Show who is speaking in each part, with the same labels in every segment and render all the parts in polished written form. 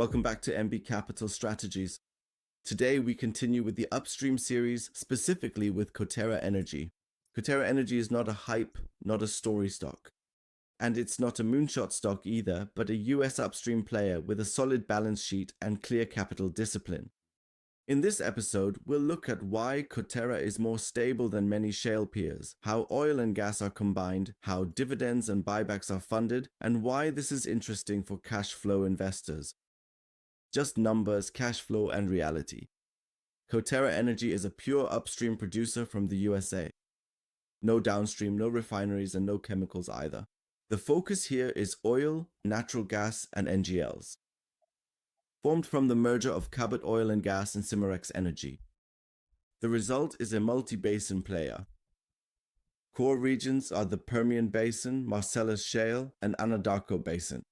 Speaker 1: Welcome back to MB Capital Strategies. Today we continue with the Upstream series, specifically with Coterra Energy. Coterra Energy is not a hype, not a story stock. And it's not a moonshot stock either, but a US upstream player with a solid balance sheet and clear capital discipline. In this episode, we'll look at why Coterra is more stable than many shale peers, how oil and gas are combined, how dividends and buybacks are funded, and why this is interesting for cash flow investors. Just numbers, cash flow, and reality. Coterra Energy is a pure upstream producer from the USA. No downstream, no refineries, and no chemicals either. The focus here is oil, natural gas, and NGLs. Formed from the merger of Cabot Oil and Gas and Cimarex Energy. The result is a multi-basin player. Core regions are the Permian Basin, Marcellus Shale, and Anadarko Basin.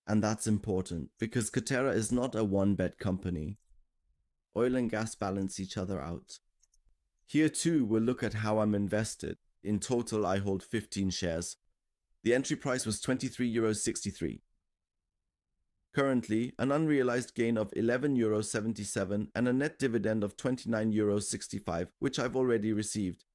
Speaker 1: And that's important because Coterra is not a one-bet company. Oil and gas balance each other out. Here too, we'll look at how I'm invested. In total, I hold 15 shares. The entry price was €23.63. Currently, an unrealized gain of €11.77 and a net dividend of €29.65, which I've already received.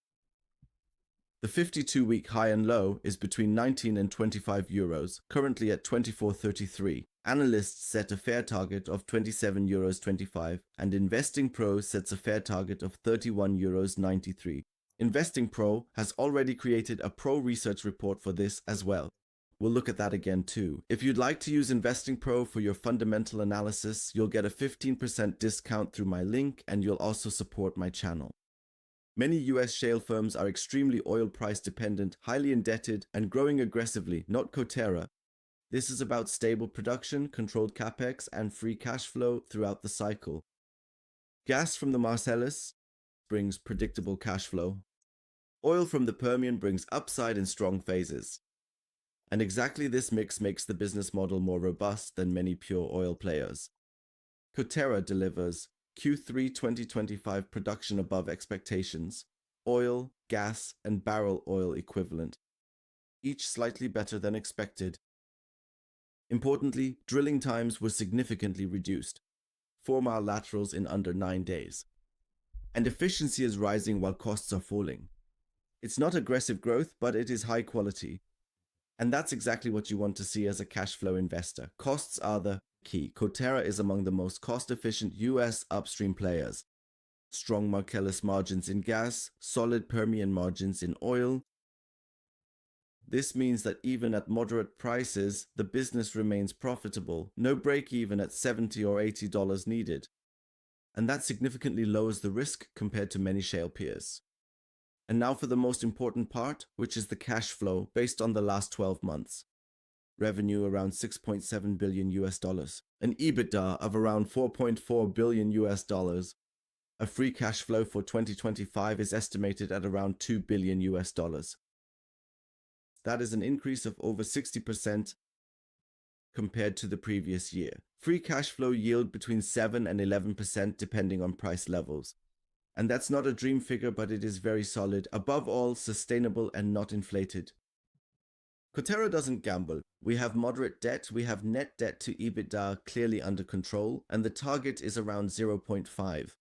Speaker 1: The 52-week high and low is between 19 and €25, currently at 24.33. Analysts set a fair target of €27.25, and Investing Pro sets a fair target of €31.93. Investing Pro has already created a pro research report for this as well. We'll look at that again too. If you'd like to use Investing Pro for your fundamental analysis, you'll get a 15% discount through my link, and you'll also support my channel. Many US shale firms are extremely oil price dependent, highly indebted, and growing aggressively, not Coterra. This is about stable production, controlled capex, and free cash flow throughout the cycle. Gas from the Marcellus brings predictable cash flow. Oil from the Permian brings upside in strong phases. And exactly this mix makes the business model more robust than many pure oil players. Coterra delivers Q3 2025 production above expectations, oil, gas, and barrel oil equivalent, each slightly better than expected. Importantly, drilling times were significantly reduced, 4-mile laterals in under 9 days. And efficiency is rising while costs are falling. It's not aggressive growth, but it is high quality. And that's exactly what you want to see as a cash flow investor. Costs are the key. Coterra is among the most cost-efficient US upstream players. Strong Marcellus margins in gas, solid Permian margins in oil. This means that even at moderate prices, the business remains profitable. No break-even at $70 or $80 needed. And that significantly lowers the risk compared to many shale peers. And now for the most important part, which is the cash flow based on the last 12 months. Revenue around $6.7 billion, an EBITDA of around $4.4 billion. A free cash flow for 2025 is estimated at around $2 billion. That is an increase of over 60% compared to the previous year. Free cash flow yield between 7 and 11% depending on price levels. And that's not a dream figure, but it is very solid, above all sustainable and not inflated. Coterra doesn't gamble. We have moderate debt, we have net debt to EBITDA clearly under control, and the target is around 0.5.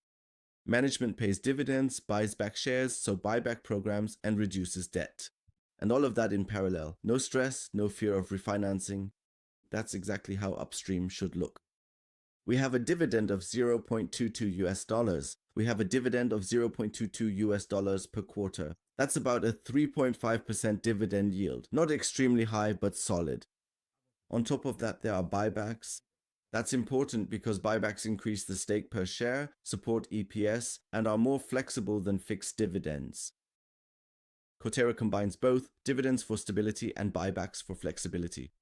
Speaker 1: Management pays dividends, buys back shares, so buyback programs, and reduces debt. And all of that in parallel. No stress, no fear of refinancing. That's exactly how Upstream should look. We have a dividend of $0.22. We have a dividend of $0.22 per quarter. That's about a 3.5% dividend yield. Not extremely high, but solid. On top of that, there are buybacks. That's important because buybacks increase the stake per share, support EPS, and are more flexible than fixed dividends. Coterra combines both dividends for stability and buybacks for flexibility.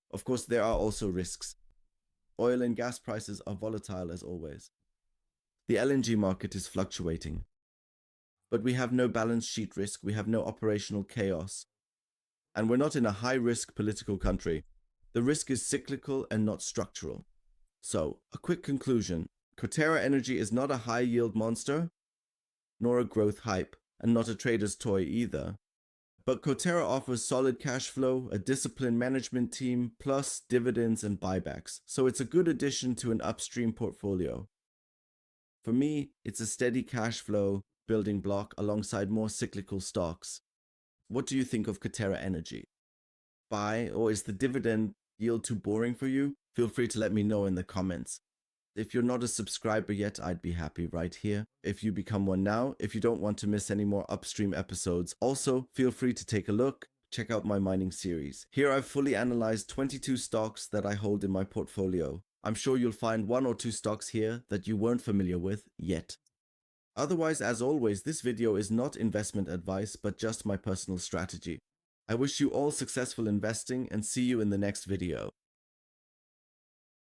Speaker 1: Of course, there are also risks. Oil and gas prices are volatile as always. The LNG market is fluctuating. But we have no balance sheet risk, we have no operational chaos. And we're not in a high-risk political country. The risk is cyclical and not structural. So, a quick conclusion. Coterra Energy is not a high-yield monster, nor a growth hype, and not a trader's toy either. But Coterra offers solid cash flow, a disciplined management team, plus dividends and buybacks, so it's a good addition to an upstream portfolio. For me, it's a steady cash flow building block alongside more cyclical stocks. What do you think of Coterra Energy? Buy, or is the dividend yield too boring for you? Feel free to let me know in the comments. If you're not a subscriber yet, I'd be happy right here if you become one now, if you don't want to miss any more Upstream episodes. Also, feel free to take a look, check out my mining series. Here I've fully analyzed 22 stocks that I hold in my portfolio. I'm sure you'll find one or two stocks here that you weren't familiar with yet. Otherwise, as always, this video is not investment advice, but just my personal strategy. I wish you all successful investing and see you in the next video.